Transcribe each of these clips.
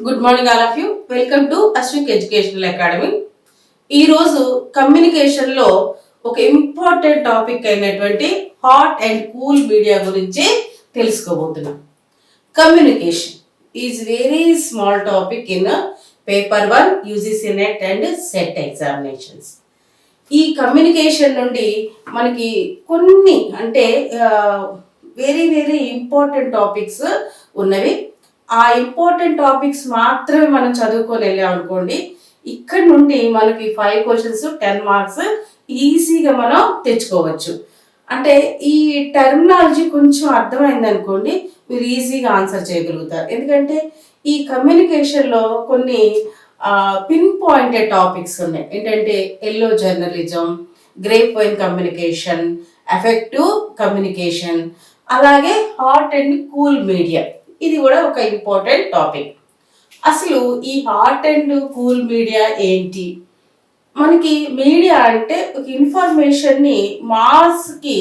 Good morning all of you. Welcome to Ashwik educational academy. ఈరోజు కమ్యూనికేషన్లో ఒక ఇంపార్టెంట్ టాపిక్ అయినటువంటి హాట్ అండ్ కూల్ మీడియా గురించి తెలుసుకోబోతున్నాం. Communication is very small topic in paper 1 UGC net and set examinations. ఈ communication నుండి మనకి కొన్ని వెరీ వెరీ ఇంపార్టెంట్ టాపిక్స్ ఉన్నవి. ఆ ఇంపార్టెంట్ టాపిక్స్ మాత్రమే మనం చదువుకొని వెళ్ళాం అనుకోండి, ఇక్కడ నుండి మనకి 5 క్వశ్చన్స్ 10 మార్క్స్ ఈజీగా మనం తెచ్చుకోవచ్చు. అంటే ఈ టర్మినాలజీ కొంచెం అర్థమైంది అనుకోండి, మీరు ఈజీగా ఆన్సర్ చేయగలుగుతారు. ఎందుకంటే ఈ కమ్యూనికేషన్లో కొన్ని పిన్ పాయింటెడ్ టాపిక్స్ ఉన్నాయి. ఏంటంటే yellow journalism, grape wine communication, effective communication, అలాగే హాట్ అండ్ కూల్ మీడియా. ఇది కూడా ఒక ఇంపార్టెంట్ టాపిక్. అసలు ఈ హాట్ అండ్ కూల్ మీడియా ఏంటి? మనకి మీడియా అంటే ఒక ఇన్ఫర్మేషన్ని మాస్కి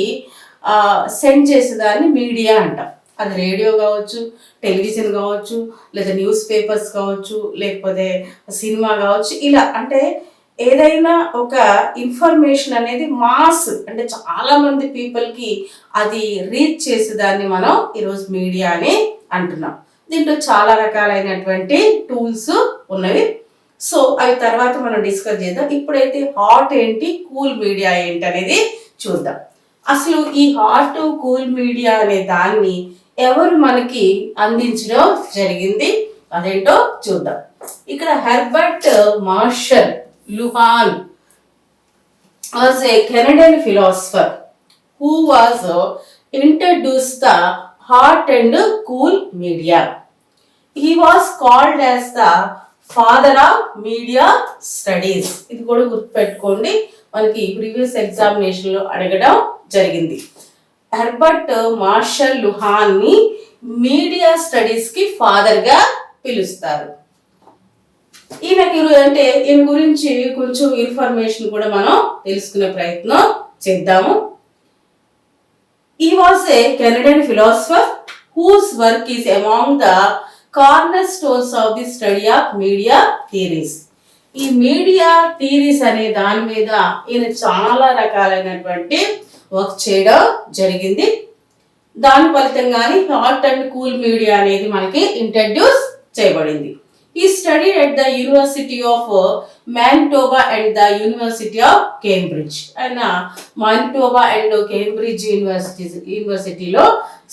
సెండ్ చేసేదాన్ని మీడియా అంటాం. అది రేడియో కావచ్చు, టెలివిజన్ కావచ్చు, లేదా న్యూస్ పేపర్స్ కావచ్చు, లేకపోతే సినిమా కావచ్చు. ఇలా అంటే ఏదైనా ఒక ఇన్ఫర్మేషన్ అనేది మాస్ అంటే చాలామంది పీపుల్కి అది రీచ్ చేసేదాన్ని మనం ఈరోజు మీడియా అని అంటున్నాం. దీంట్లో చాలా రకాలైనటువంటి టూల్స్ ఉన్నవి. సో అవి తర్వాత మనం డిస్కస్ చేద్దాం. ఇప్పుడైతే హాట్ ఏంటి, కూల్ మీడియా ఏంటి అనేది చూద్దాం. అసలు ఈ హాట్ కూల్ మీడియా అనే దాన్ని ఎవరు మనకి అందించడం జరిగింది అదేంటో చూద్దాం. ఇక్కడ Herbert Marshall Luhan was a Canadian philosopher who was introduced the hot and cool media. He was called as the father of media studies. ఇది కూడా గుర్తుపెట్టుకోండి, మనకి ప్రీవియస్ ఎగ్జామినేషన్లో అడగడం జరిగింది. హెర్బర్ట్ మార్షల్ లుహాన్ ని మీడియా స్టడీస్కి ఫాదర్గా పిలుస్తారు. ఈయన గురించి కొంచెం ఇన్ఫర్మేషన్ కూడా మనం తెలుసుకునే ప్రయత్నం చేద్దాము. He was a Canadian philosopher whose work is among the cornerstones of the study of media theories. ఈ మీడియా థియరీస్ అనే దాని మీద ఈయన చాలా రకాలైనటువంటి వర్క్ చేయడం జరిగింది. దాని ఫలితంగానే హాట్ అండ్ కూల్ మీడియా అనేది మనకి ఇంట్రడ్యూస్ చేయబడింది. He studied at the University of Manitoba and the University of Cambridge. ఆయన మానిటోబా అండ్ కేంబ్రిడ్జ్ యూనివర్సిటీలో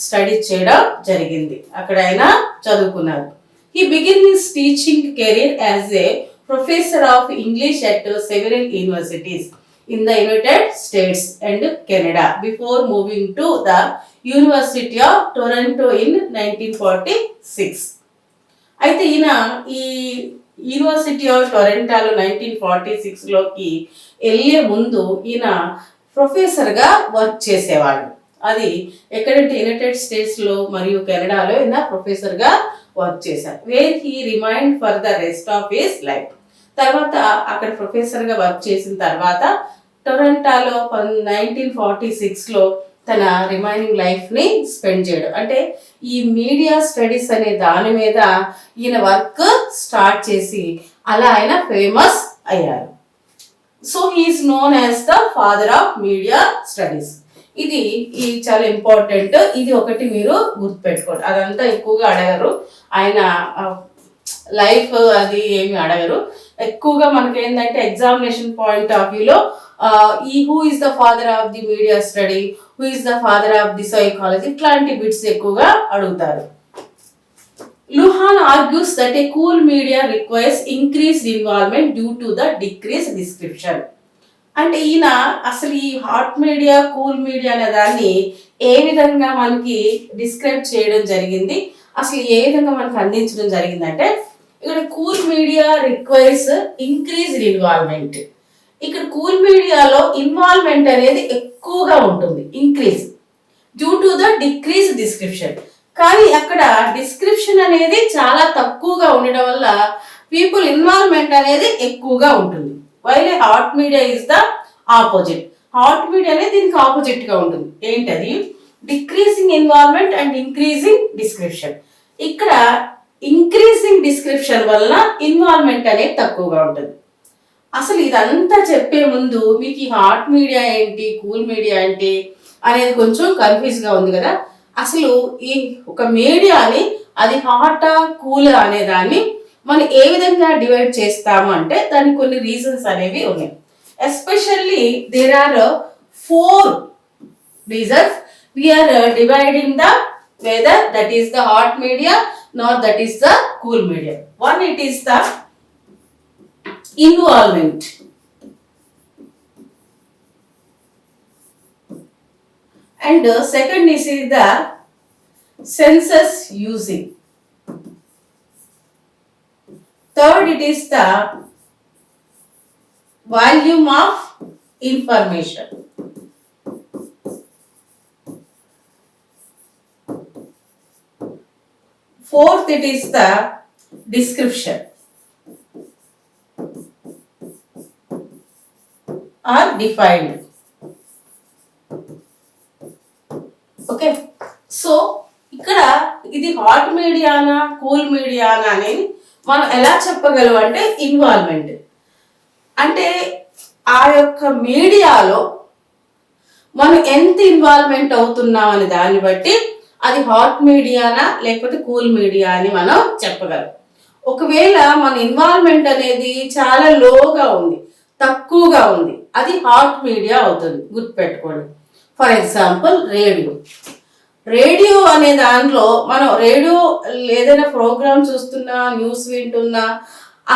స్టడీ చేయడం జరిగింది. అక్కడ ఆయన చదువుకున్నారు. He began his teaching career as a professor of English at several universities in the United States and Canada before moving to the University of Toronto in 1946. అయితే ఈయన ఈ university of టొరంటోలో 1946లోకి వెళ్ళే ముందు ఈయన ప్రొఫెసర్గా వర్క్ చేసేవాడు. అది ఎక్కడంటే యునైటెడ్ స్టేట్స్లో మరియు కెనడాలో ఈయన ప్రొఫెసర్గా వర్క్ చేశారు. Where he remained for the rest of his life. తర్వాత అక్కడ ప్రొఫెసర్గా వర్క్ చేసిన తర్వాత టొరంటోలో 1946లో తన రిమైనింగ్ లైఫ్ని స్పెండ్ చేయడం. అంటే ఈ మీడియా స్టడీస్ అనే దాని మీద ఈయన వర్క్ స్టార్ట్ చేసి అలా ఆయన ఫేమస్ అయ్యారు. So he is known as the father of media studies. ఇది చాలా ఇంపార్టెంట్. ఇది ఒకటి మీరు గుర్తుపెట్టుకోండి. అదంతా ఎక్కువగా అడగరు, ఆయన లైఫ్ అది ఏమి అడగరు. ఎక్కువగా మనకి ఏంటంటే ఎగ్జామినేషన్ పాయింట్ ఆఫ్ వ్యూలో who is the father of the media study, who is the father of the psychology, ఇట్లాంటి బిట్స్ ఎక్కువగా అడుగుతారు. Luhan argues that a cool media requires increased involvement due to the decrease description. అంటే ఈయన అసలు ఈ hot media cool media అనే దాన్ని ఏ విధంగా మనకి డిస్క్రైబ్ చేయడం జరిగింది, అసలు ఏ విధంగా మనకి అందించడం జరిగిందంటే, ఇక్కడ cool media requires increased involvement. ఇక్కడ కూల్ మీడియాలో ఇన్వాల్వ్మెంట్ అనేది ఎక్కువగా ఉంటుంది, increase, due to the decrease description. కానీ అక్కడ డిస్క్రిప్షన్ అనేది చాలా తక్కువగా ఉండడం వల్ల పీపుల్ ఇన్వాల్వ్మెంట్ అనేది ఎక్కువగా ఉంటుంది. While A hot media is the opposite. Hot media అనేది దీనికి ఆపోజిట్ గా ఉంటుంది. ఏంటది? Decreasing involvement and increasing description. ఇక్కడ ఇంక్రీజింగ్ డిస్క్రిప్షన్ వలన ఇన్వాల్వ్మెంట్ అనేది తక్కువగా ఉంటుంది. అసలు ఇదంతా చెప్పే ముందు మీకు ఈ హాట్ మీడియా ఏంటి, కూల్ మీడియా ఏంటి అనేది కొంచెం కన్ఫ్యూజ్గా ఉంది కదా. అసలు ఈ ఒక మీడియాని అది హాటా కూల్ అనే దాన్ని మనం ఏ విధంగా డివైడ్ చేస్తాము అంటే దానికి కొన్ని రీజన్స్ అనేవి ఉన్నాయి. Especially there are 4 reasons we are dividing the whether that is the hot media nor that is the cool media. One, it is the involvement, and second is the senses using. Third, it is the volume of information. Fourth, it is the description or defined. Okay, so ఇక్కడ ఇది hot మీడియానా cool మీడియానా అనేది మనం ఎలా చెప్పగలం అంటే involvement అంటే ఆ యొక్క మీడియాలో మనం ఎంత ఇన్వాల్వ్మెంట్ అవుతున్నాం అనే దాన్ని బట్టి అది హాట్ మీడియానా లేకపోతే కూల్ మీడియా అని మనం చెప్పగలం. ఒకవేళ మన ఇన్వాల్వ్మెంట్ అనేది చాలా లోగా ఉంది, తక్కువగా ఉంది, అది హాట్ మీడియా అవుతుంది. గుర్తుపెట్టుకోండి. ఫర్ ఎగ్జాంపుల్ రేడియో అనే దాంట్లో మనం రేడియో ఏదైనా ప్రోగ్రామ్ చూస్తున్నా, న్యూస్ వింటున్నా,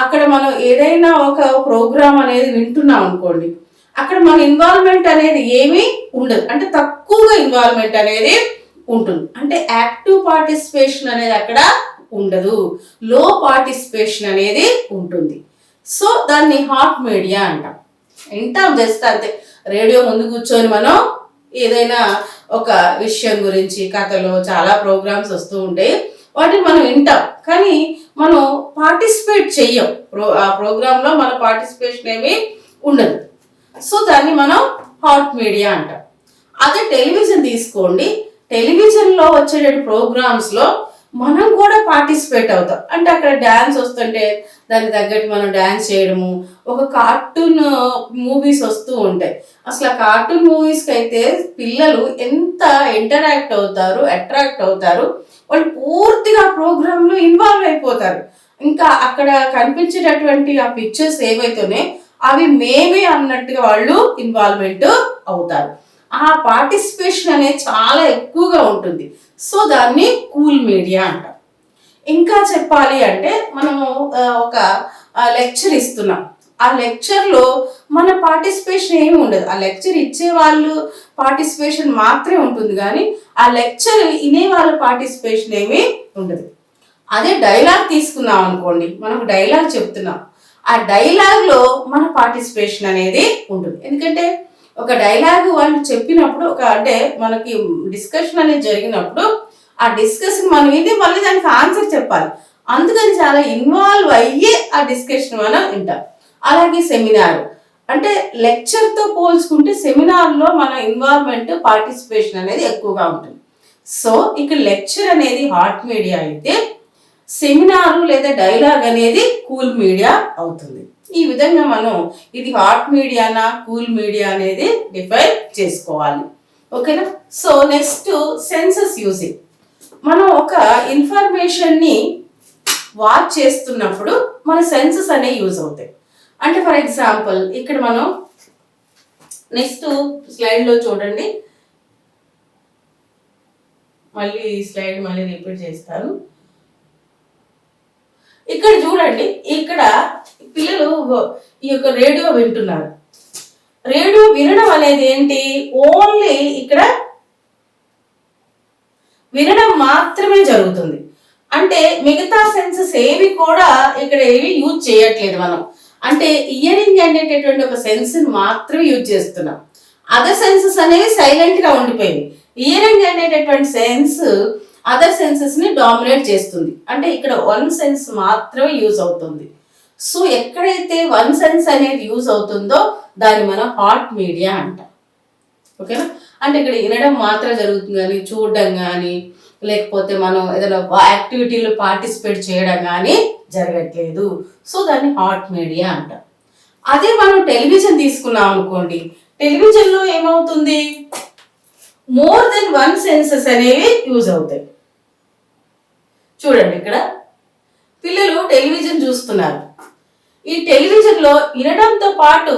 అక్కడ మనం ఏదైనా ఒక ప్రోగ్రామ్ అనేది వింటున్నాం అనుకోండి, అక్కడ మన ఇన్వాల్వ్మెంట్ అనేది ఏమీ ఉండదు, అంటే తక్కువగా ఇన్వాల్వ్మెంట్ అనేది ఉంటుంది. అంటే యాక్టివ్ పార్టిసిపేషన్ అనేది అక్కడ ఉండదు, లో పార్టిసిపేషన్ అనేది ఉంటుంది. సో దాన్ని హాట్ మీడియా అంటాం. వింటాం జస్ట్ అంతే. రేడియో ముందు కూర్చొని మనం ఏదైనా ఒక విషయం గురించి, కథలో చాలా ప్రోగ్రామ్స్ వస్తూ ఉంటాయి, వాటిని మనం వింటాం, కానీ మనం పార్టిసిపేట్ చెయ్యం. ఆ ప్రోగ్రాంలో మన పార్టిసిపేషన్ ఏమీ ఉండదు. సో దాన్ని మనం హాట్ మీడియా అంటాం. అదే టెలివిజన్ తీసుకోండి, టెలివిజన్లో వచ్చే ప్రోగ్రామ్స్లో మనం కూడా పార్టిసిపేట్ అవుతాం. అంటే అక్కడ డ్యాన్స్ వస్తుంటే దానికి తగ్గట్టు మనం డ్యాన్స్ చేయడము, ఒక కార్టూన్ మూవీస్ వస్తూ ఉంటాయి. అసలు ఆ కార్టూన్ మూవీస్కి అయితే పిల్లలు ఎంత అట్రాక్ట్ అవుతారు, వాళ్ళు పూర్తిగా ప్రోగ్రాంలో ఇన్వాల్వ్ అయిపోతారు. ఇంకా అక్కడ కనిపించేటటువంటి ఆ పిక్చర్స్ ఏవైతేనే అవి మేమే అన్నట్టుగా వాళ్ళు ఇన్వాల్వ్మెంట్ అవుతారు. ఆ పార్టిసిపేషన్ అనేది చాలా ఎక్కువగా ఉంటుంది. సో దాన్ని కూల్ మీడియా అంటాం. ఇంకా చెప్పాలి అంటే మనము ఒక లెక్చర్ ఇస్తున్నాం, ఆ లెక్చర్లో మన పార్టిసిపేషన్ ఏమి ఉండదు. ఆ లెక్చర్ ఇచ్చే వాళ్ళు పార్టిసిపేషన్ మాత్రమే ఉంటుంది, కానీ ఆ లెక్చర్ వినే వాళ్ళ పార్టిసిపేషన్ ఏమీ ఉండదు. అదే డైలాగ్ తీసుకున్నాం అనుకోండి, మనకు డైలాగ్ చెప్తున్నాం, ఆ డైలాగ్లో మన పార్టిసిపేషన్ అనేది ఉంటుంది. ఎందుకంటే ఒక డైలాగ్ వాళ్ళు చెప్పినప్పుడు అంటే మనకి డిస్కషన్ అనేది జరిగినప్పుడు ఆ డిస్కషన్ మనం ఇది మళ్ళీ దానికి ఆన్సర్ చెప్పాలి. అందుకని చాలా ఇన్వాల్వ్ అయ్యే ఆ డిస్కషన్ మనం వింటాం. అలాగే సెమినార్ అంటే లెక్చర్తో పోల్చుకుంటే సెమినార్లో మన ఇన్వాల్వ్మెంట్, పార్టిసిపేషన్ అనేది ఎక్కువగా ఉంటుంది. సో ఇక్కడ లెక్చర్ అనేది హాట్ మీడియా అయితే సెమినారు లేదా డైలాగ్ అనేది కూల్ మీడియా అవుతుంది. ఈ విధంగా మనం ఇది హాట్ మీడియానా కూల్ మీడియా అనేది డిఫైన్ చేసుకోవాలి. ఓకేనా. So next senses using. మనం ఒక ఇన్ఫర్మేషన్ని వాచ్ చేస్తున్నప్పుడు మన సెన్సెస్ అనేవి యూజ్ అవుతాయి. అంటే ఫర్ ఎగ్జాంపుల్ ఇక్కడ మనం నెక్స్ట్ స్లైడ్లో చూడండి, మళ్ళీ స్లైడ్ రిపీట్ చేస్తాను. ఇక్కడ చూడండి, ఇక్కడ పిల్లలు ఈ యొక్క రేడియో వింటున్నారు. రేడియో వినడం అనేది ఏంటి, ఓన్లీ ఇక్కడ వినడం మాత్రమే జరుగుతుంది. అంటే మిగతా సెన్సెస్ ఏవి కూడా ఇక్కడ ఏవి యూజ్ చేయట్లేదు మనం. అంటే ఇయరింగ్ అనేటటువంటి ఒక సెన్స్ మాత్రమే యూజ్ చేస్తున్నాం. అదర్ సెన్సెస్ అనేవి సైలెంట్ గా ఉండిపోయింది. ఇయరింగ్ అనేటటువంటి సెన్స్ అదర్ సెన్సెస్ ని డామినేట్ చేస్తుంది. అంటే ఇక్కడ వన్ సెన్స్ మాత్రమే యూజ్ అవుతుంది. సో ఎక్కడైతే వన్ సెన్స్ అనేది యూజ్ అవుతుందో దాన్ని మనం హాట్ మీడియా అంటాం. ఓకేనా. అంటే ఇక్కడ వినడం మాత్రం జరుగుతుంది కానీ చూడడం కానీ లేకపోతే మనం ఏదైనా యాక్టివిటీలో పార్టిసిపేట్ చేయడం కానీ జరగట్లేదు. సో దాన్ని హాట్ మీడియా అంటాం. అదే మనం టెలివిజన్ తీసుకున్నాం అనుకోండి, టెలివిజన్లో ఏమవుతుంది, మోర్ దెన్ వన్ సెన్సెస్ అనేవి యూజ్ అవుతాయి. చూడండి, ఇక్కడ పిల్లలు టెలివిజన్ చూస్తున్నారు. ఈ టెలివిజన్లో వినడంతో పాటు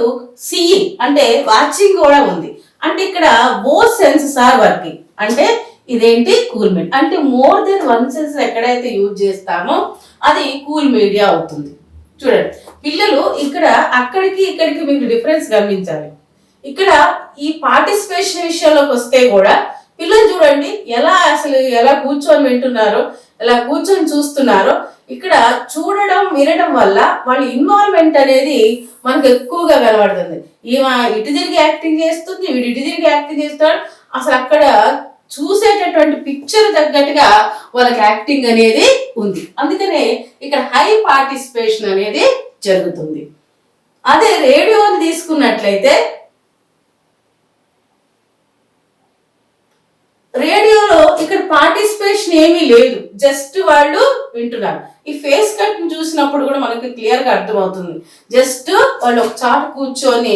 సీయింగ్ అంటే వాచింగ్ కూడా ఉంది. అంటే ఇక్కడ బోత్ సెన్సెస్ ఆర్ వర్కింగ్. అంటే ఇదేంటి, కూల్ మీడియా. అంటే మోర్ దెన్ వన్ సెన్స్ ఎక్కడైతే యూజ్ చేస్తామో అది కూల్ మీడియా అవుతుంది. చూడండి పిల్లలు ఇక్కడ అక్కడికి ఇక్కడికి మీకు డిఫరెన్స్ గమనించాలి. ఇక్కడ ఈ పార్టిసిపేషన్ విషయంలోకి వస్తే కూడా పిల్లలు చూడండి ఎలా కూర్చొని వింటున్నారో, ఎలా కూర్చొని చూస్తున్నారో. ఇక్కడ చూడడం వినడం వల్ల వాళ్ళ ఇన్వాల్వ్మెంట్ అనేది మనకు ఎక్కువగా కనబడుతుంది. ఈమె ఇటు తిరిగి యాక్టింగ్ చేస్తుంది, వీడు ఇటు తిరిగి యాక్టింగ్ చేస్తాడు. అసలు అక్కడ చూసేటటువంటి పిక్చర్ తగ్గట్టుగా వాళ్ళకి యాక్టింగ్ అనేది ఉంది. అందుకనే ఇక్కడ హై పార్టిసిపేషన్ అనేది జరుగుతుంది. అదే రేడియోని తీసుకున్నట్లయితే రేడియోలో ఇక్కడ పార్టిసిపేషన్ ఏమీ లేదు, జస్ట్ వాళ్ళు వింటున్నారు. ఈ ఫేస్ కట్ చూసినప్పుడు కూడా మనకి క్లియర్ గా అర్థమవుతుంది. జస్ట్ వాళ్ళు ఒక చాట కూర్చొని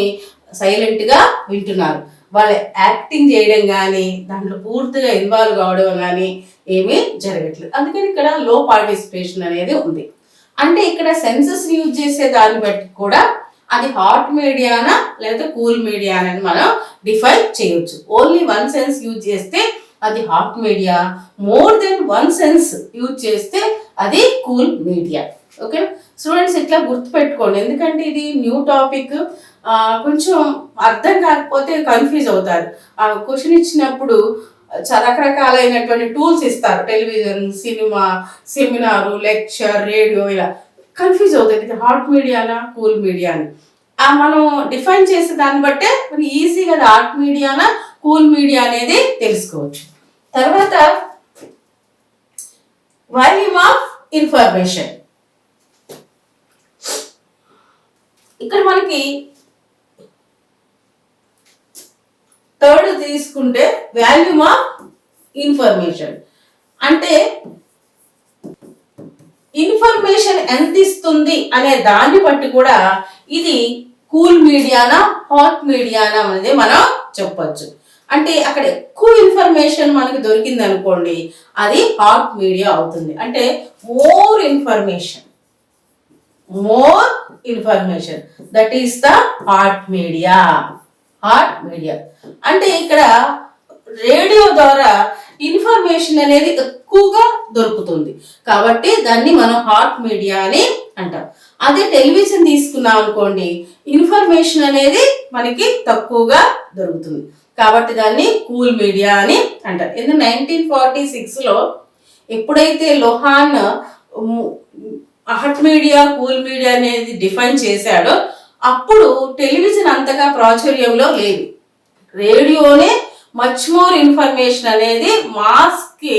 సైలెంట్ గా వింటున్నారు. వాళ్ళు యాక్టింగ్ చేయడం కానీ దాంట్లో పూర్తిగా ఇన్వాల్వ్ కావడం కానీ ఏమీ జరగట్లేదు. అందుకని ఇక్కడ లో పార్టిసిపేషన్ అనేది ఉంది. అంటే ఇక్కడ సెన్సెస్ యూజ్ చేసే దాన్ని బట్టి కూడా అది హాట్ మీడియానా లేదా కూల్ మీడియానా అని మనం డిఫైన్ చేయొచ్చు. ఓన్లీ వన్ సెన్స్ యూజ్ చేస్తే అది hot media, more than one sense use చేస్తే అది కూల్ మీడియా. ఓకే స్టూడెంట్స్, ఇట్లా గుర్తుపెట్టుకోండి. ఎందుకంటే ఇది న్యూ టాపిక్, కొంచెం అర్థం కాకపోతే కన్ఫ్యూజ్ అవుతారు. ఆ క్వశ్చన్ ఇచ్చినప్పుడు రకరకాలైనటువంటి టూల్స్ ఇస్తారు, television, cinema, seminar, lecture, radio, ఇలా కన్ఫ్యూజ్ అవుతుంది. ఇది హాట్ మీడియానా కూల్ మీడియానా మనం డిఫైన్ చేసే దాన్ని బట్టే మనం ఈజీగా అది హాట్ మీడియానా కూల్ మీడియా అనేది తెలుసుకోవచ్చు. తర్వాత వాల్యూమ్ ఆఫ్ ఇన్ఫర్మేషన్. ఇక్కడ మనకి థర్డ్ తీసుకుంటే వాల్యూమ్ ఆఫ్ ఇన్ఫర్మేషన్ అంటే ఇన్ఫర్మేషన్ ఎంత ఇస్తుంది అనే దాన్ని బట్టి కూడా ఇది కూల్ మీడియానా హాట్ మీడియానా అనేది మనం చెప్పొచ్చు. అంటే అక్కడ ఎక్కువ ఇన్ఫర్మేషన్ మనకి దొరికింది అనుకోండి, అది హాట్ మీడియా అవుతుంది. అంటే more information that is the hot media. అంటే ఇక్కడ రేడియో ద్వారా ఇన్ఫర్మేషన్ అనేది ఎక్కువగా దొరుకుతుంది కాబట్టి దాన్ని మనం హాట్ మీడియా అని అంటాం. అదే టెలివిజన్ తీసుకున్నాం అనుకోండి, ఇన్ఫర్మేషన్ అనేది మనకి తక్కువగా దొరుకుతుంది కాబట్టి దాన్ని కూల్ మీడియా అని అంటారు. 1946లో ఎప్పుడైతే లోహాన్ హాట్ మీడియా కూల్ మీడియా అనేది డిఫైన్ చేశాడో అప్పుడు టెలివిజన్ అంతగా ప్రాచుర్యంలో లేదు. రేడియోనే మచ్ మోర్ ఇన్ఫర్మేషన్ అనేది మాస్కి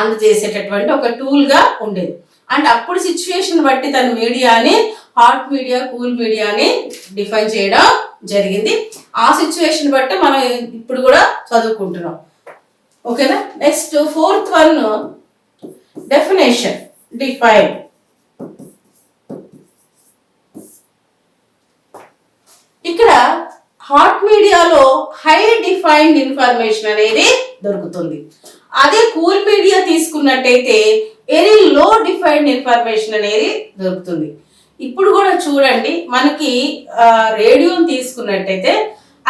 అందజేసేటటువంటి ఒక టూల్గా ఉండేది. అండ్ అప్పుడు సిచ్యువేషన్ బట్టి తన మీడియాని హాట్ మీడియా కూల్ మీడియాని డిఫైన్ చేయడం జరిగింది. ఆ సిచ్యువేషన్ బట్టి మనం ఇప్పుడు కూడా చదువుకుంటున్నాం. ఓకేనా. Next fourth one, definition, define. ఇక్కడ హాట్ మీడియాలో హై డిఫైన్డ్ ఇన్ఫర్మేషన్ అనేది దొరుకుతుంది. అదే కూల్ మీడియా తీసుకున్నట్టయితే వెరీ లో డిఫైన్డ్ ఇన్ఫర్మేషన్ అనేది దొరుకుతుంది. ఇప్పుడు కూడా చూడండి, మనకి రేడియోని తీసుకున్నట్టయితే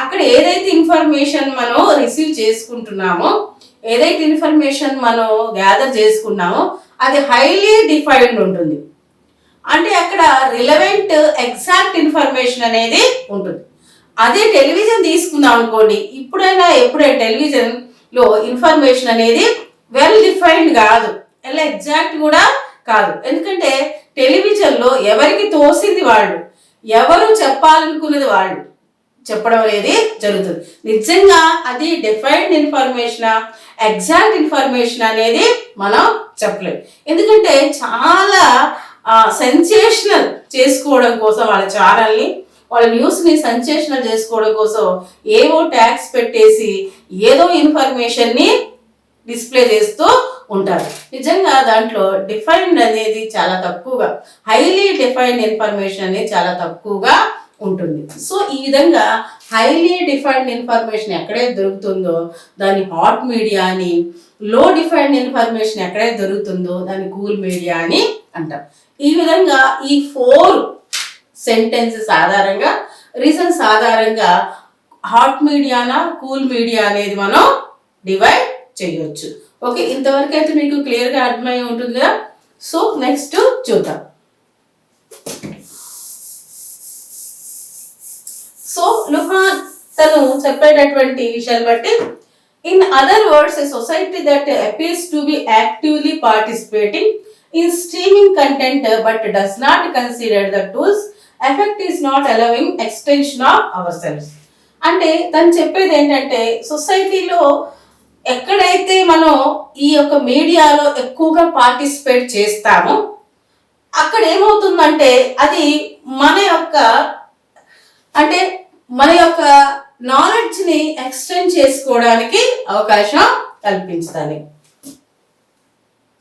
అక్కడ ఏదైతే ఇన్ఫర్మేషన్ మనం రిసీవ్ చేసుకుంటున్నామో, ఏదైతే ఇన్ఫర్మేషన్ మనం గ్యాదర్ చేసుకున్నామో అది హైలీ డిఫైన్డ్ ఉంటుంది. అంటే అక్కడ రిలవెంట్ ఎగ్జాక్ట్ ఇన్ఫర్మేషన్ అనేది ఉంటుంది. అదే టెలివిజన్ తీసుకున్నాం అనుకోండి, ఎప్పుడైనా టెలివిజన్ లో ఇన్ఫర్మేషన్ అనేది వెల్ డిఫైన్డ్ కాదు, ఎలా ఎగ్జాక్ట్ కూడా కాదు. ఎందుకంటే టెలివిజన్ లో ఎవరికి తోసింది వాళ్ళు, ఎవరు చెప్పాలనుకున్నది వాళ్ళు చెప్పడం అనేది జరుగుతుంది. నిజంగా అది డిఫైన్డ్ ఇన్ఫర్మేషన్ ఎగ్జాక్ట్ ఇన్ఫర్మేషన్ అనేది మనం చెప్పలేము. ఎందుకంటే చాలా సెన్సేషనల్ చేసుకోవడం కోసం వాళ్ళ ఛానల్ని, వాళ్ళ న్యూస్ని సెన్సేషనల్ చేసుకోవడం కోసం ఏవో ట్యాగ్స్ పెట్టేసి ఏదో ఇన్ఫర్మేషన్ని డిస్ప్లే చేస్తూ ఉంటారు. నిజంగా దాంట్లో డిఫైన్డ్ అనేది చాలా తక్కువగా, హైలీ డిఫైన్డ్ ఇన్ఫర్మేషన్ అనేది చాలా తక్కువగా ఉంటుంది. సో ఈ విధంగా హైలీ డిఫైన్డ్ ఇన్ఫర్మేషన్ ఎక్కడైతే దొరుకుతుందో దాన్ని హాట్ మీడియా అని, లో డిఫైన్డ్ ఇన్ఫర్మేషన్ ఎక్కడైతే దొరుకుతుందో దాన్ని కూల్ మీడియా అని అంటాం. ఈ విధంగా ఈ 4 సెంటెన్సెస్ ఆధారంగా, రీజన్స్ ఆధారంగా హాట్ మీడియానా కూల్ మీడియా అనేది మనం డివైడ్ చేయొచ్చు. ఓకే, ఇంతవరకు అయితే మీకు క్లియర్గా అర్థమై ఉంటుంది కదా. సో నెక్స్ట్ చూద్దాం. సో లుహాన్ తను చెప్పేటటువంటి విషయాలు బట్టి, in other words a society that appears to be actively participating in streaming content but does not consider the tools effect is not allowing extension of our selves. అంటే తను చెప్పేది ఏంటంటే, సొసైటీలో ఎక్కడైతే మనం ఈ యొక్క మీడియాలో ఎక్కువగా పార్టిసిపేట్ చేస్తామో అక్కడ ఏమవుతుందంటే అది మన యొక్క నాలెడ్జ్ని ఎక్స్టెండ్ చేసుకోవడానికి అవకాశం కల్పించాలి.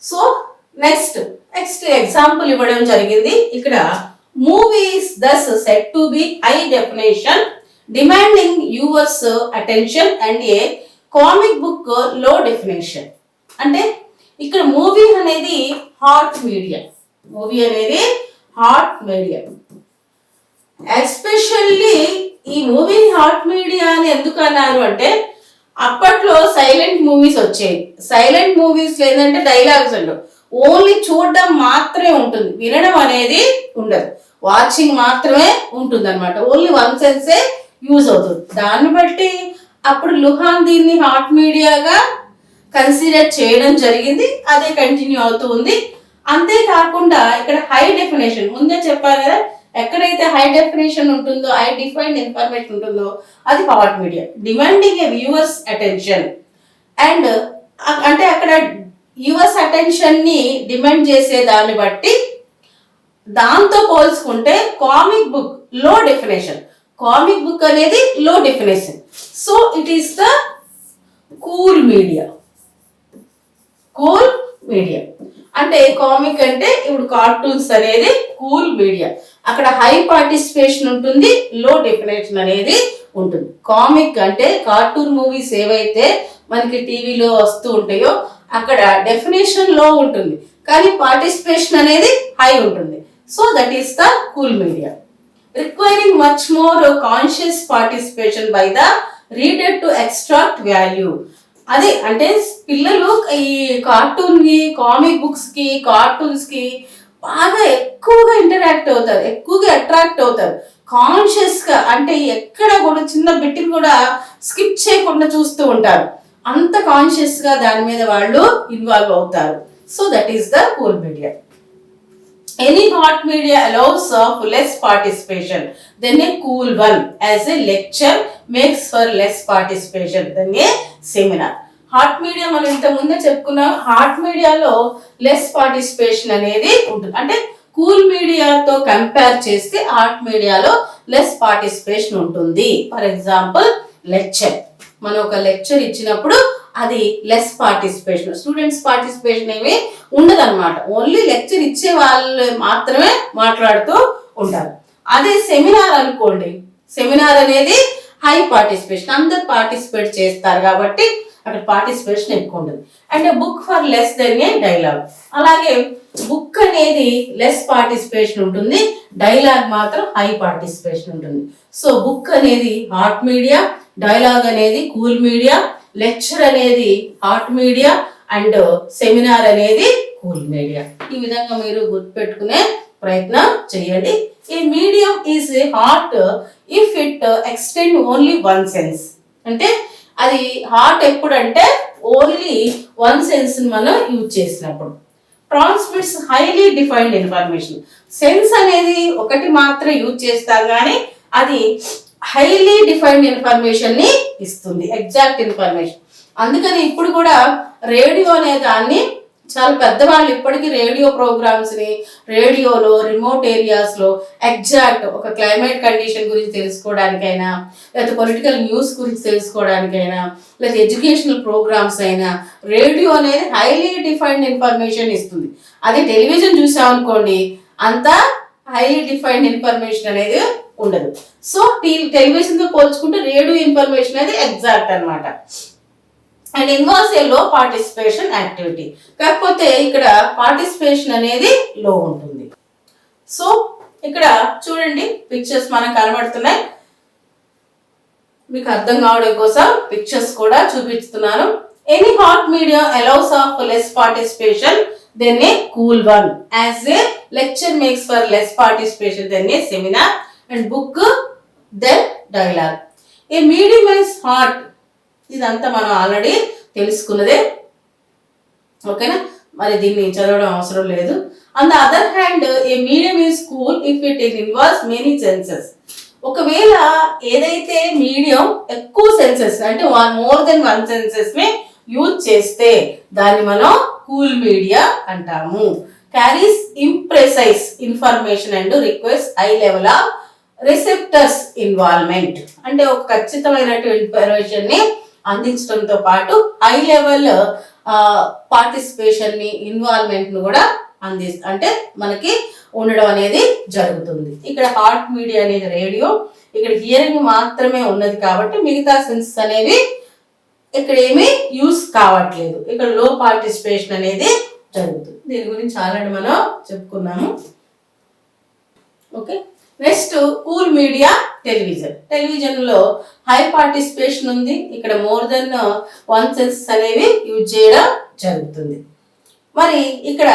సో నెక్స్ట్ ఎగ్జాంపుల్ ఇవ్వడం జరిగింది. ఇక్కడ movies thus set to be high definition demanding yours attention and a comic book లో డెఫినేషన్. అంటే ఇక్కడ మూవీ అనేది హాట్ మీడియా, ఎస్పెషల్లీ ఈ మూవీని హాట్ మీడియా అని ఎందుకు అన్నారు అంటే, అప్పట్లో సైలెంట్ మూవీస్ వచ్చాయి. సైలెంట్ మూవీస్ లేదంటే డైలాగ్స్ ఉండవు, ఓన్లీ చూడడం మాత్రమే ఉంటుంది, వినడం అనేది ఉండదు, వాచింగ్ మాత్రమే ఉంటుంది అనమాట. ఓన్లీ వన్ సెన్సే యూజ్ అవుతుంది. దాన్ని బట్టి అప్పుడు లుహాన్ దీన్ని హాట్ మీడియాగా కన్సిడర్ చేయడం జరిగింది, అదే కంటిన్యూ అవుతూ ఉంది. అంతేకాకుండా ఇక్కడ హై డెఫినేషన్ ముందే చెప్పారు కదా, ఎక్కడైతే హై డెఫినేషన్ ఉంటుందో, హై డిఫైన్డ్ ఇన్ఫర్మేషన్ ఉంటుందో అది hot media. Demanding A viewers attention and అంటే అక్కడ వ్యూవర్స్ అటెన్షన్ ని డిమాండ్ చేసే దాన్ని బట్టి దాంతో పోల్చుకుంటే కామిక్ బుక్ లో డెఫినేషన్, కామిక్ బుక్ అనేది లో definition. So it is the cool media. అంటే కామిక్ అంటే ఇప్పుడు కార్టూన్స్ అనేది కూల్ మీడియా, అక్కడ హై పార్టిసిపేషన్ ఉంటుంది, లో డెఫినేషన్ అనేది ఉంటుంది. కామిక్ అంటే కార్టూన్ మూవీస్ ఏవైతే మనకి టీవీలో వస్తూ ఉంటాయో అక్కడ డెఫినేషన్ లో ఉంటుంది కానీ పార్టిసిపేషన్ అనేది హై ఉంటుంది. So that is the cool media. Requiring much more conscious participation by the reader to extract value. అదే అంటే పిల్లలు ఈ కార్టూన్ కి, కామిక్ బుక్స్ కి, కార్టూన్స్ కి బాగా ఎక్కువగా ఇంటరాక్ట్ అవుతారు, ఎక్కువగా అట్రాక్ట్ అవుతారు. కాన్షియస్ గా అంటే ఎక్కడ కూడా చిన్న బిట్ని కూడా స్కిప్ చేయకుండా చూస్తూ ఉంటారు, అంత కాన్షియస్ గా దాని మీద వాళ్ళు ఇన్వాల్వ్ అవుతారు. So that is the cool media. Any hot media allows of less participation than a cool one, as a lecture makes for less participation than a seminar. Hot media మనం ఇంత ముందే చెప్పుకున్నాం, hot మీడియాలో less participation అనేది ఉంటుంది. అంటే cool మీడియాతో compare చేస్తే హాట్ మీడియాలో లెస్ పార్టిసిపేషన్ ఉంటుంది. ఫర్ ఎగ్జాంపుల్ లెక్చర్, మనం ఒక లెక్చర్ ఇచ్చినప్పుడు అది లెస్ పార్టిసిపేషన్, స్టూడెంట్స్ పార్టిసిపేషన్ ఏమి ఉండదు అనమాట, ఓన్లీ లెక్చర్ ఇచ్చే వాళ్ళు మాత్రమే మాట్లాడుతూ ఉంటారు. అదే సెమినార్ అనుకోండి, సెమినార్ అనేది హై పార్టిసిపేషన్, అందరు పార్టిసిపేట్ చేస్తారు కాబట్టి అక్కడ పార్టిసిపేషన్ ఎక్కువ ఉంటుంది. అంటే book for less than a dialogue, అలాగే బుక్ అనేది లెస్ పార్టిసిపేషన్ ఉంటుంది, డైలాగ్ మాత్రం హై పార్టిసిపేషన్ ఉంటుంది. సో బుక్ అనేది హాట్ మీడియా, డైలాగ్ అనేది కూల్ మీడియా, లెక్చర్ అనేది హాట్ మీడియా అండ్ సెమినార్ అనేది కూల్ మీడియా. ఈ విధంగా మీరు గుర్తుపెట్టుకునే ప్రయత్నం చేయండి. A medium is hot if it extend only one sense. అంటే అది హాట్ ఎప్పుడంటే ఓన్లీ వన్ సెన్స్ మనం యూజ్ చేసినప్పుడు. Transmits highly defined information, sense అనేది ఒకటి మాత్రం యూజ్ చేస్తాం కానీ అది హైలీ డిఫైన్డ్ ఇన్ఫర్మేషన్ ని ఇస్తుంది, ఎగ్జాక్ట్ ఇన్ఫర్మేషన్. అందుకని ఇప్పుడు కూడా రేడియో అనే దాన్ని చాలా పెద్దవాళ్ళు ఇప్పటికీ రేడియో ప్రోగ్రామ్స్ని రేడియోలో రిమోట్ ఏరియాస్లో ఎగ్జాక్ట్ ఒక క్లైమేట్ కండిషన్ గురించి తెలుసుకోవడానికైనా, లేకపోతే పొలిటికల్ న్యూస్ గురించి తెలుసుకోవడానికైనా, లేకపోతే ఎడ్యుకేషనల్ ప్రోగ్రామ్స్ అయినా రేడియో అనేది హైలీ డిఫైన్డ్ ఇన్ఫర్మేషన్ ఇస్తుంది. అదే టెలివిజన్ చూసామనుకోండి అంత హైలీ డిఫైన్డ్ ఇన్ఫర్మేషన్ అనేది ఉండదు. సో టెలివిజన్తో పోల్చుకుంటే రేడియో ఇన్ఫర్మేషన్ అనేది ఎగ్జాక్ట్ అనమాట. అండ్ ఇన్వాల్వ్స్ ఏ లో పార్టిసిపేషన్ యాక్టివిటీ. కాకపోతే ఇక్కడ పార్టిసిపేషన్ అనేది లో ఉంటుంది. సో ఇక్కడ చూడండి పిక్చర్స్ మనకు కనబడుతున్నాయి. మీకు అర్థం కావడం కోసం పిక్చర్స్ కూడా చూపిస్తున్నాను. Any hot media allows of less participation then a cool one, as a lecture makes for less participation than a seminar, and book then dialogue. A medium is hot. ఇదంతా మనం ఆల్రెడీ తెలుసుకున్నదే, ఓకేనా, మరి దీన్ని చదవడం అవసరం లేదు. On the other hand a medium is cool if it involves many senses. ఒకవేళ ఏదైతే మీడియం ఎక్కువ సెన్సెస్ అంటే మోర్ దెన్ వన్ సెన్సెస్ ని యూజ్ చేస్తే దాన్ని మనం కూల్ మీడియా అంటాము. Carries imprecise information and request high level of receptors involvement. అంటే ఒక ఖచ్చితమైనటువంటి ఇన్ఫర్మేషన్ ని అందించడంతో పాటు హై లెవెల్ పార్టిసిపేషన్ ని ఇన్వాల్వ్మెంట్ ను కూడా అంటే మనకి ఉండడం అనేది జరుగుతుంది. ఇక్కడ హాట్ మీడియా అనేది రేడియో, ఇక్కడ హియరింగ్ మాత్రమే ఉన్నది కాబట్టి మిగతా సెన్సెస్ అనేవి ఇక్కడ ఏమీ యూస్ కావట్లేదు. ఇక్కడ లో పార్టిసిపేషన్ అనేది జరుగుతుంది. దీని గురించి ఆల్రెడీ మనం చెప్పుకున్నాము. Okay, next cool media television. టెలివిజన్లో హై పార్టిసిపేషన్ ఉంది. ఇక్కడ మోర్ దెన్ వన్ సెన్సెస్ అనేవి యూజ్ చేయడం జరుగుతుంది. మరి ఇక్కడ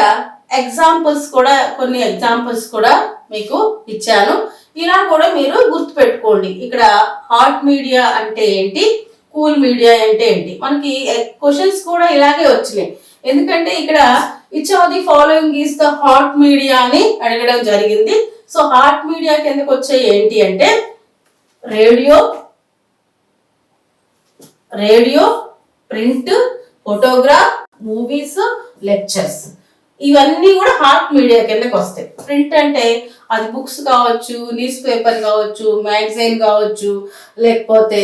ఎగ్జాంపుల్స్ కూడా కొన్ని ఎగ్జాంపుల్స్ కూడా మీకు ఇచ్చాను. ఇలా కూడా మీరు గుర్తుపెట్టుకోండి. ఇక్కడ హాట్ మీడియా అంటే ఏంటి, కూల్ మీడియా అంటే ఏంటి. మనకి క్వశ్చన్స్ కూడా ఇలాగే వచ్చినాయి. ఎందుకంటే ఇక్కడ which of the following is the hot media అని అడగడం జరిగింది. సో హాట్ మీడియా కిందకు వచ్చే ఏంటి అంటే radio, print, photograph, movies, lectures, ఇవన్నీ కూడా హాట్ మీడియా కిందకి వస్తాయి. ప్రింట్ అంటే అది బుక్స్ కావచ్చు, న్యూస్ పేపర్ కావచ్చు, మ్యాగజైన్ కావచ్చు, లేకపోతే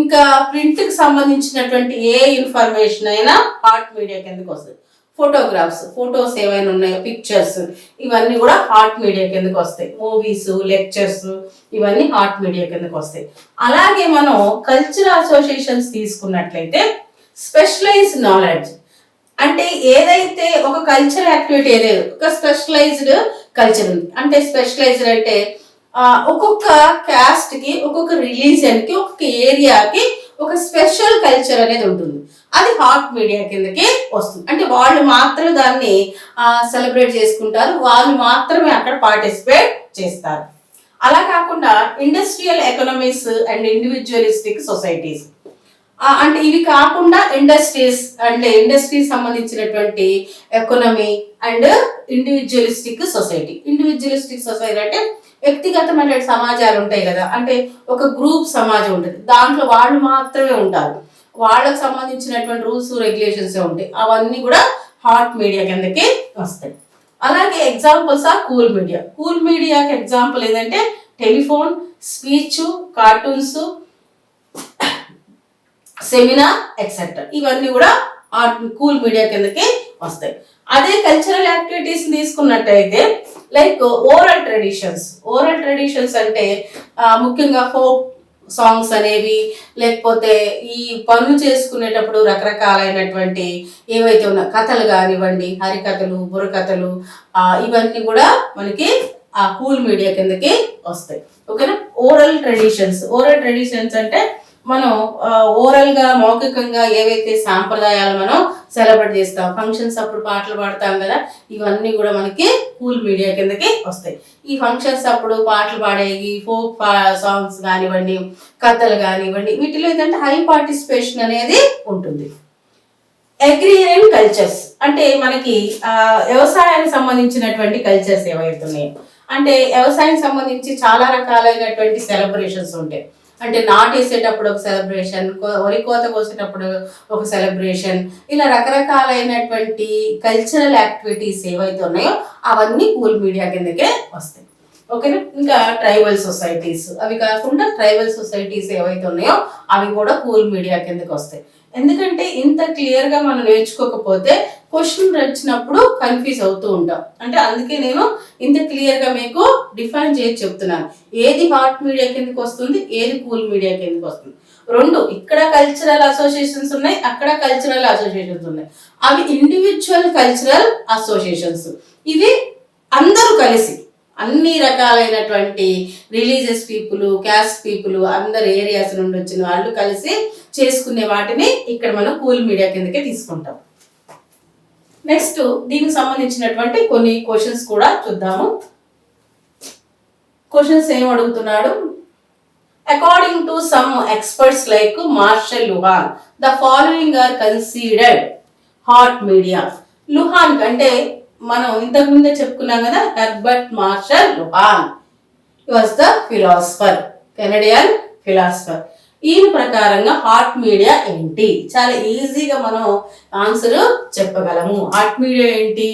ఇంకా ప్రింట్కి సంబంధించినటువంటి ఏ ఇన్ఫర్మేషన్ అయినా హాట్ మీడియా కిందకి వస్తాయి. ఫొటోస్ ఏమైనా ఉన్నాయో, పిక్చర్స్, ఇవన్నీ కూడా హాట్ మీడియా కిందకి వస్తాయి. మూవీస్, లెక్చర్స్, ఇవన్నీ హాట్ మీడియా కిందకి వస్తాయి. అలాగే మనం కల్చరల్ అసోసియేషన్స్ తీసుకున్నట్లయితే స్పెషలైజ్డ్ నాలెడ్జ్ అంటే ఏదైతే ఒక కల్చర్ యాక్టివిటీ ఏదైతే ఒక స్పెషలైజ్డ్ కల్చర్ ఉంది. అంటే స్పెషలైజ్డ్ అంటే ఒక్కొక్క క్యాస్ట్ కి, ఒక్కొక్క రిలీజియన్ కి, ఒక్కొక్క ఏరియాకి ఒక స్పెషల్ కల్చర్ అనేది ఉంటుంది. అది హాట్ మీడియా కిందకి వస్తుంది. అంటే వాళ్ళు మాత్రమే దాన్ని సెలబ్రేట్ చేసుకుంటారు, వాళ్ళు మాత్రమే అక్కడ పార్టిసిపేట్ చేస్తారు. అలా కాకుండా industrial economies and individualistic societies అంటే ఇవి కాకుండా ఇండస్ట్రీస్ సంబంధించినటువంటి ఎకనమీ అండ్ ఇండివిజువలిస్టిక్ సొసైటీ అంటే వ్యక్తిగతమైన సమాజాలు ఉంటాయి కదా, అంటే ఒక గ్రూప్ సమాజం ఉంటుంది, దాంట్లో వాళ్ళు మాత్రమే ఉంటారు, వాళ్ళకు సంబంధించినటువంటి రూల్స్ రెగ్యులేషన్స్ ఉంటాయి. అవన్నీ కూడా హాట్ మీడియా కిందకి వస్తాయి. అలాగే ఎగ్జాంపుల్స్ ఆఫ్ కూల్ మీడియాకి ఎగ్జాంపుల్ ఏంటంటే telephone, speech, cartoons, seminar, etcetera, ఇవన్నీ కూడా కూల్ మీడియా కిందకి వస్తాయి. అదే కల్చరల్ యాక్టివిటీస్ తీసుకున్నట్టయితే లైక్ ఓరల్ ట్రెడిషన్స్ అంటే ముఖ్యంగా ఫోక్ సాంగ్స్ అనేవి, లేకపోతే ఈ పనులు చేసుకునేటప్పుడు రకరకాలైనటువంటి ఏవైతే ఉన్న కథలు కానివ్వండి, హరికథలు, బుర్రకథలు, ఇవన్నీ కూడా మనకి ఆ కూల్ మీడియా కిందకి వస్తాయి. ఓకేనా. ఓరల్ ట్రెడిషన్స్ అంటే మనం ఓరల్గా మౌఖికంగా ఏవైతే సాంప్రదాయాలు మనం సెలబ్రేట్ చేస్తాం, ఫంక్షన్స్ అప్పుడు పాటలు పాడతాం కదా, ఇవన్నీ కూడా మనకి కూల్ మీడియా కిందకి వస్తాయి. ఈ ఫంక్షన్స్ అప్పుడు పాటలు పాడేవి, ఫోక్ సాంగ్స్ కానివ్వండి, కథలు కానివ్వండి, వీటిలో ఏంటంటే హై పార్టిసిపేషన్ అనేది ఉంటుంది. అగ్రిరియన్ కల్చర్స్ అంటే మనకి వ్యవసాయానికి సంబంధించినటువంటి కల్చర్స్ ఏవైతున్నాయి అంటే వ్యవసాయానికి సంబంధించి చాలా రకాలైనటువంటి సెలబ్రేషన్స్ ఉంటాయి. అంటే నాటేసేటప్పుడు ఒక సెలబ్రేషన్, వరి కోత కోసేటప్పుడు ఒక సెలబ్రేషన్, ఇలా రకరకాలైనటువంటి కల్చరల్ యాక్టివిటీస్ ఏవైతే ఉన్నాయో అవన్నీ కూల్ మీడియా కిందకే వస్తాయి. ఓకేనా. ఇంకా ట్రైబల్ సొసైటీస్, అవి కాకుండా ట్రైబల్ సొసైటీస్ ఏవైతే ఉన్నాయో అవి కూడా కూల్ మీడియా కిందకి వస్తాయి. ఎందుకంటే ఇంత క్లియర్గా మనం నేర్చుకోకపోతే క్వశ్చన్ వచ్చినప్పుడు కన్ఫ్యూజ్ అవుతూ ఉంటాం. అంటే అందుకే నేను ఇంత క్లియర్గా మీకు డిఫైన్ చేసి చెప్తున్నాను. ఏది హాట్ మీడియా కిందకి వస్తుంది, ఏది కూల్ మీడియా కిందకి వస్తుంది. రెండు, ఇక్కడ కల్చరల్ అసోసియేషన్స్ ఉన్నాయి, అక్కడ కల్చరల్ అసోసియేషన్స్ ఉన్నాయి. అవి ఇండివిజువల్ కల్చరల్ అసోసియేషన్స్. ఇవి అందరూ కలిసి అన్ని రకాలైనటువంటి రిలీజియస్ పీపుల్, క్యాస్ట్ పీపుల్, అందరు ఏరియాస్ నుండి వచ్చిన వాళ్ళు కలిసి చేసుకునే వాటిని ఇక్కడ మనం కూల్ మీడియా కిందకే తీసుకుంటాం. నెక్స్ట్ దీనికి సంబంధించినటువంటి కొన్ని క్వశ్చన్స్ కూడా చూద్దాము. క్వశ్చన్స్ ఏం అడుగుతున్నాడు? According to some experts like Marshall Luhan, the following are considered hot media. Luhan అంటే మనం ఇంతకు ముందే చెప్పుకున్నాం కదా, Herbert Marshall Luhan was the philosopher, Canadian philosopher. ఈయన ప్రకారంగా హాట్ మీడియా ఏంటి? చాలా ఈజీగా మనం ఆన్సర్ చెప్పగలము. హాట్ మీడియా ఏంటి?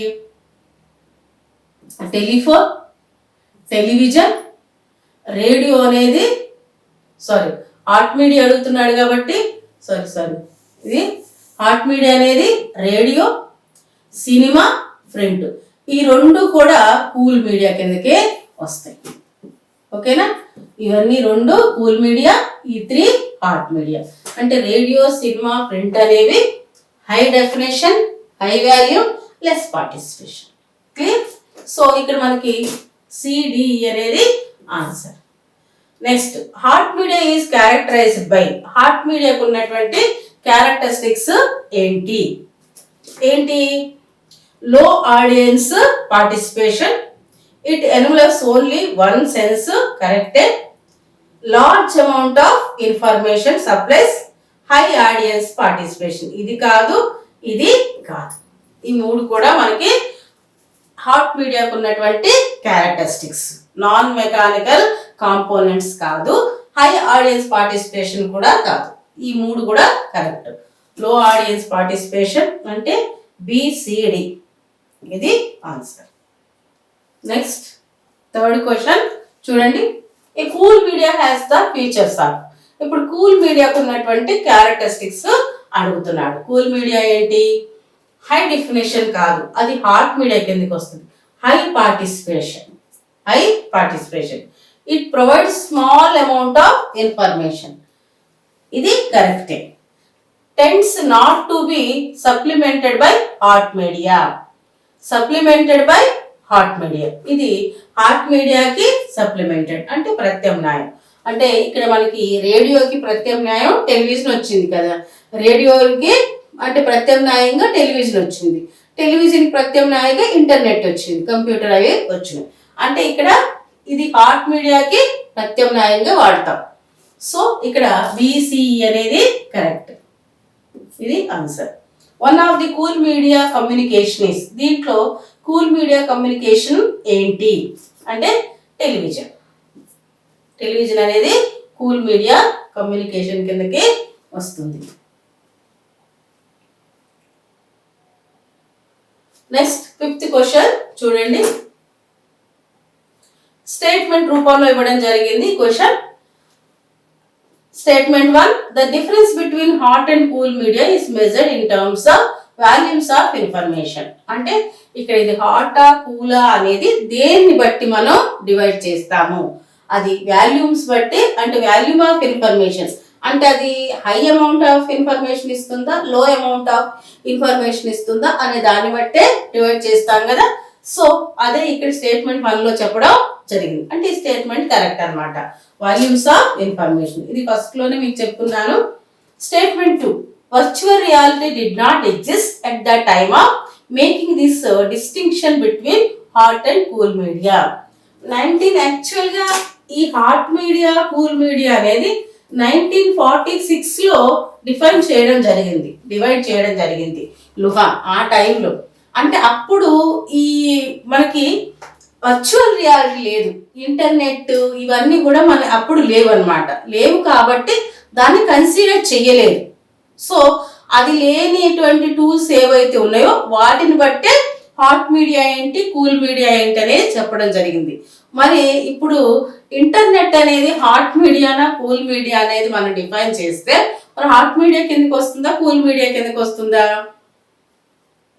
టెలిఫోన్, టెలివిజన్, రేడియో అనేది హాట్ మీడియా అడుగుతున్నాడు కాబట్టి ఇది హాట్ మీడియా అనేది రేడియో, సినిమా, ప్రింట్, ఈ రెండు కూడా కూల్ మీడియా కిందకే వస్తాయి. ఓకేనా. ఇవన్నీ రెండు కూల్ మీడియా, ఈ 3 హాట్ మీడియా. అంటే రేడియో, సినిమా, ప్రింట్ అనేవి high definition, high volume, less participation. Clear. So ఇక్కడ మనకి సిడిఈ అనేది answer. Next, hot media is characterised by. Hot మీడియాకు ఉన్నటువంటి క్యారెక్టరిస్టిక్స్ ఏంటి? లో audience participation, it envelopes only one sense corrected, large amount of information supplies, high audience participation. ఇది కాదు, ఇది కాదు. ఈ మూడు కూడా మనకి హాట్ మీడియాకు ఉన్నటువంటి క్యారెక్టరిస్టిక్స్. నాన్ మెకానికల్ కాంపోనెంట్స్ కాదు, హై ఆడియన్స్ పార్టిసిపేషన్ కూడా కాదు. ఈ మూడు కూడా కరెక్ట్. లో ఆడియన్స్ పార్టిసిపేషన్ అంటే బిసిడి, ఇది ఆన్సర్. నెక్స్ట్ థర్డ్ క్వశ్చన్ చూడండి. A cool media has the features of. ఇప్పుడు కూల్ మీడియాకు ఉన్నటువంటి క్యారెక్టరిస్టిక్స్ అడుగుతున్నాడు. కూల్ మీడియా ఏంటి? హై డెఫినేషన్ కాదు, అది హాట్ మీడియా కిందకి వస్తుంది. High participation. It provides small amount of information, ఇది కరెక్టే. Tends not to be supplemented by hot media. ఇది హాట్ మీడియాకి సప్లిమెంటెడ్ అంటే ప్రత్యామ్నాయం. అంటే ఇక్కడ మనకి రేడియోకి ప్రత్యామ్నాయం టెలివిజన్ వచ్చింది కదా, రేడియోకి అంటే ప్రత్యామ్నాయంగా టెలివిజన్ వచ్చింది, టెలివిజన్ ప్రత్యామ్నాయంగా ఇంటర్నెట్ వచ్చింది, కంప్యూటర్ అవి వచ్చినాయి. అంటే ఇక్కడ ఇది హాట్ మీడియాకి ప్రత్యామ్నాయంగా వాడతాం. సో ఇక్కడ బిసిఈ అనేది కరెక్ట్, ఇది answer. One of the cool media communication is. దీంట్లో కూల్ మీడియా కమ్యూనికేషన్ ఏంటి అంటే టెలివిజన్. టెలివిజన్ అనేది కూల్ మీడియా కమ్యూనికేషన్ కిందకి వస్తుంది. నెక్స్ట్ ఫిఫ్త్ క్వశ్చన్ చూడండి. స్టేట్మెంట్ రూపంలో ఇవ్వడం జరిగింది question. Statement 1, the difference between hot and cool media is measured in terms of volumes of information. అంటే ఇక్కడ ఇది హాటా కూలా అనేది దేన్ని బట్టి మనం డివైడ్ చేస్తాము, అది వాల్యూమ్స్ బట్టి. అంటే వాల్యూమ్ ఆఫ్ ఇన్ఫర్మేషన్ అంటే అది హై అమౌంట్ ఆఫ్ ఇన్ఫర్మేషన్ ఇస్తుందా, లో అమౌంట్ ఆఫ్ ఇన్ఫర్మేషన్ ఇస్తుందా అనే దాన్ని బట్టే డివైడ్ చేస్తాం కదా. సో అదే ఇక్కడ స్టేట్మెంట్ 1లో చెప్పడం జరిగింది. అంటే ఈ స్టేట్మెంట్ కరెక్ట్ అన్నమాట. వాల్యూమ్స్ ఆఫ్ ఇన్ఫర్మేషన్, ఇది ఫస్ట్ లోనే మీకు చెప్పుకున్నాను. Statement 2, virtual reality did not exist at the time of making this distinction between hot and cool media. యాక్చువల్గా ఈ హాట్ మీడియా, కూల్ మీడియా అనేది 1946లో డివైడ్ చేయడం జరిగింది లుహాన్ ఆ టైంలో. అంటే అప్పుడు ఈ మనకి వర్చువల్ రియాలిటీ లేదు, ఇంటర్నెట్ ఇవన్నీ కూడా మన అప్పుడు లేవు అనమాట. లేవు కాబట్టి దాన్ని కన్సిడర్ చెయ్యలేదు. సో అది లేనిటువంటి టూల్స్ ఏవైతే ఉన్నాయో వాటిని బట్టే హాట్ మీడియా ఏంటి, కూల్ మీడియా ఏంటి అనేది చెప్పడం జరిగింది. మరి ఇప్పుడు ఇంటర్నెట్ అనేది హాట్ మీడియానా కూల్ మీడియా అనేది మనం డిఫైన్ చేస్తే మరి హాట్ మీడియా కిందకి వస్తుందా, కూల్ మీడియా కిందకి వస్తుందా?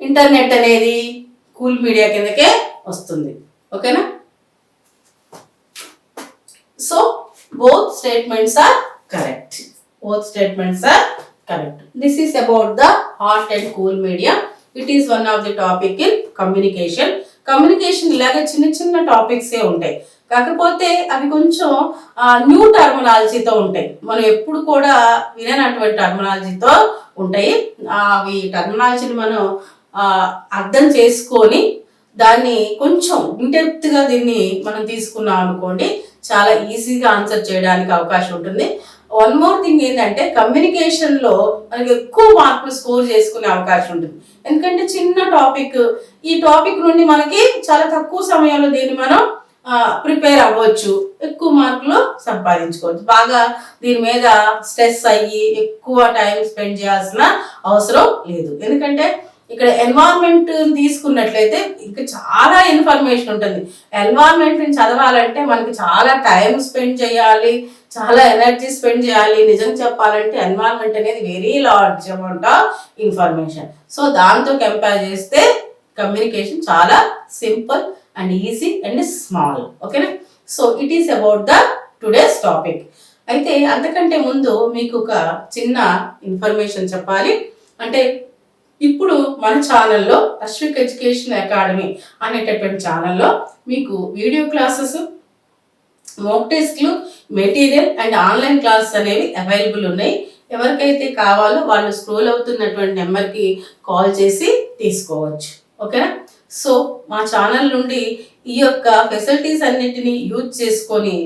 ఇంటర్నెట్ అనేది కూల్ మీడియా కిందకే వస్తుంది. ఓకేనా? So both statements are correct. Both statements are correct. This is about the hot and cool media. It is one of the topic in communication. Communication ఇలాగే చిన్న చిన్న టాపిక్సే ఉంటాయి, కాకపోతే అవి కొంచెం న్యూ టర్మినాలజీతో ఉంటాయి. మనం ఎప్పుడు కూడా విననటువంటి టర్మినాలజీతో ఉంటాయి. అవి టర్మినాలజీని మనం అర్థం చేసుకొని దాన్ని కొంచెం ఇండెప్త్గా దీన్ని మనం తీసుకున్నాం అనుకోండి, చాలా ఈజీగా ఆన్సర్ చేయడానికి అవకాశం ఉంటుంది. వన్ మోర్ థింగ్ ఏంటంటే కమ్యూనికేషన్లో మనకి ఎక్కువ మార్కులు స్కోర్ చేసుకునే అవకాశం ఉంటుంది. ఎందుకంటే చిన్న టాపిక్, ఈ టాపిక్ నుండి మనకి చాలా తక్కువ సమయంలో దీన్ని మనం ప్రిపేర్ అవ్వచ్చు, ఎక్కువ మార్కులు సంపాదించుకోవచ్చు. బాగా దీని మీద స్ట్రెస్ అయ్యి ఎక్కువ టైం స్పెండ్ చేయాల్సిన అవసరం లేదు. ఎందుకంటే ఇక్కడ ఎన్వైరన్మెంట్ తీసుకున్నట్లయితే ఇంకా చాలా ఇన్ఫర్మేషన్ ఉంటుంది. ఎన్వైరన్మెంట్ని చదవాలంటే మనకి చాలా టైం స్పెండ్ చేయాలి, చాలా ఎనర్జీ స్పెండ్ చేయాలి. నిజం చెప్పాలంటే ఎన్వైరన్మెంట్ అనేది very large amount of information. So దాంతో కంపేర్ చేస్తే కమ్యూనికేషన్ చాలా simple and easy and small. ఓకేనా? So it is about the today's topic. అయితే అంతకంటే ముందు మీకు ఒక చిన్న ఇన్ఫర్మేషన్ చెప్పాలి. అంటే ఇప్పుడు మన ఛానల్లో అశ్విక్ ఎడ్యుకేషన్ అకాడమీ అనేటటువంటి ఛానల్లో మీకు వీడియో క్లాసెస్, మోక్ టెస్ట్లు, మెటీరియల్ అండ్ ఆన్లైన్ క్లాసెస్ అనేవి అవైలబుల్ ఉన్నాయి. ఎవరికైతే కావాలో వాళ్ళు స్క్రోల్ అవుతున్నటువంటి నెంబర్కి కాల్ చేసి తీసుకోవచ్చు. ఓకేనా? సో మా ఛానల్ నుండి ఈ యొక్క ఫెసిలిటీస్ అన్నిటినీ యూజ్ చేసుకొని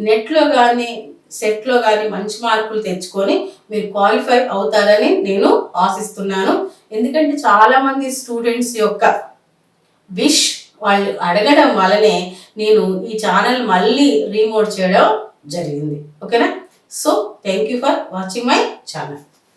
నెట్లో కానీ సెట్లో కానీ మంచి మార్కులు తెచ్చుకొని మీరు క్వాలిఫై అవుతారని నేను ఆశిస్తున్నాను. ఎందుకంటే చాలామంది స్టూడెంట్స్ యొక్క విష్ వాళ్ళు అడగడం వల్లనే నేను ఈ ఛానల్ మళ్ళీ రీమోట్ చేయడం జరిగింది. ఓకేనా? So thank you for watching my channel.